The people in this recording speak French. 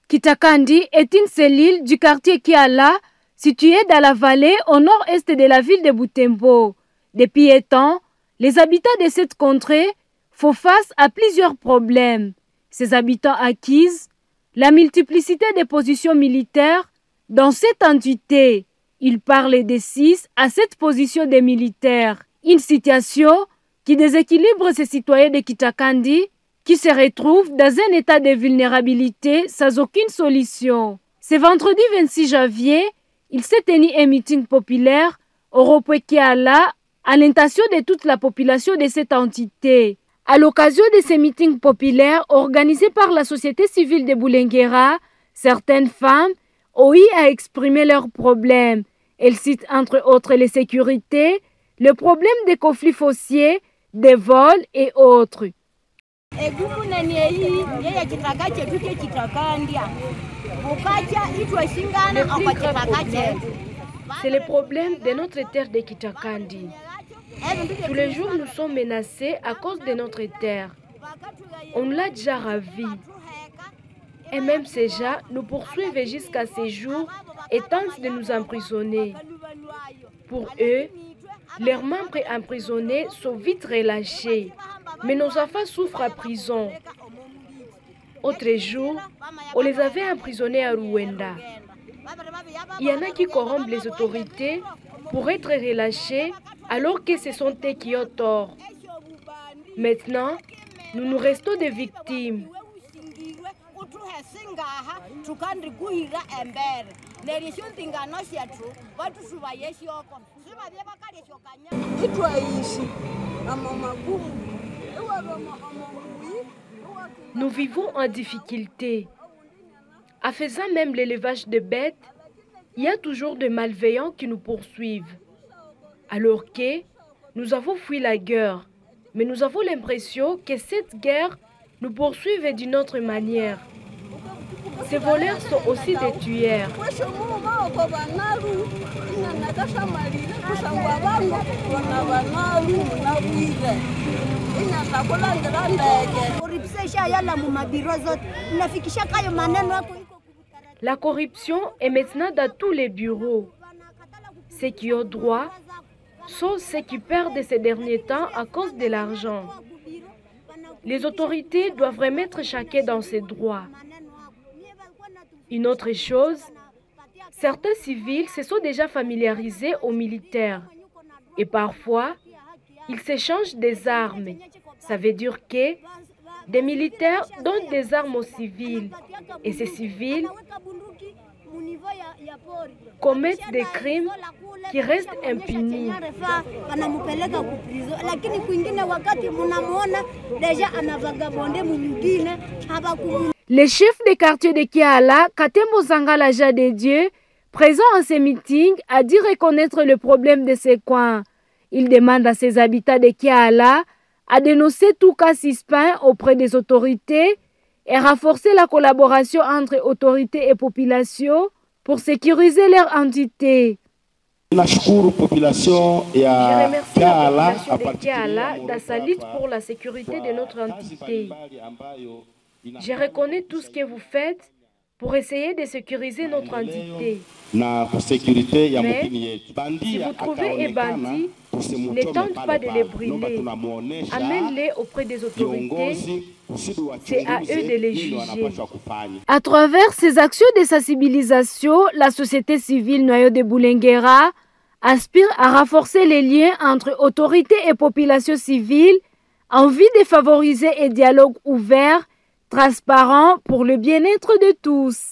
Kitakandi est une cellule du quartier Kiala, située dans la vallée au nord-est de la ville de Butembo. Depuis étant, les habitants de cette contrée font face à plusieurs problèmes. Ces habitants accusent la multiplicité des positions militaires dans cette entité. Ils parlent de 6 à 7 positions des militaires. Une situation qui déséquilibre ces citoyens de Kitakandi qui se retrouvent dans un état de vulnérabilité sans aucune solution. Ce vendredi 26 janvier, il s'est tenu un meeting populaire au rond-point Kiala à l'intention de toute la population de cette entité. À l'occasion de ces meetings populaires organisés par la société civile de Bulengera, certaines femmes ont eu à exprimer leurs problèmes. Elles citent entre autres les sécurités, le problème des conflits fonciers, des vols et autres. C'est le problème de notre terre de Kitakandi. Tous les jours, nous sommes menacés à cause de notre terre. On l'a déjà ravi. Et même ces gens nous poursuivent jusqu'à ces jours et tentent de nous emprisonner. Pour eux, leurs membres emprisonnés sont vite relâchés. Mais nos enfants souffrent à prison. Autre jour, on les avait emprisonnés à Rwanda. Il y en a qui corrompent les autorités pour être relâchés alors que ce sont eux qui ont tort. Maintenant, nous restons des victimes. Nous vivons en difficulté. En faisant même l'élevage de bêtes, il y a toujours des malveillants qui nous poursuivent. Alors que nous avons fui la guerre, mais nous avons l'impression que cette guerre nous poursuit d'une autre manière. Ces voleurs sont aussi des tueurs. La corruption est maintenant dans tous les bureaux. Ceux qui ont droit sont ceux qui perdent ces derniers temps à cause de l'argent. Les autorités doivent remettre chacun dans ses droits. Une autre chose, certains civils se sont déjà familiarisés aux militaires et parfois, ils s'échangent des armes. Ça veut dire que des militaires donnent des armes aux civils et ces civils commettent des crimes qui restent impunis. Le chef des quartiers de Kiala, Katembo Zangala Jadedieu, présent à ce meeting, a dit reconnaître le problème de ces coins. Il demande à ses habitants de Kiala à dénoncer tout cas suspect auprès des autorités et renforcer la collaboration entre autorités et population pour sécuriser leur entité. Je remercie la population de Kiala dans sa lutte pour la sécurité de notre entité. Je reconnais tout ce que vous faites pour essayer de sécuriser notre entité. Mais si vous trouvez un bandit, ne tente pas de les brûler. Amène-les auprès des autorités. C'est à eux de les juger. À travers ces actions de sensibilisation, la société civile Noyau de Bulengera aspire à renforcer les liens entre autorités et population civile en vue de favoriser un dialogue ouvert, transparent pour le bien-être de tous.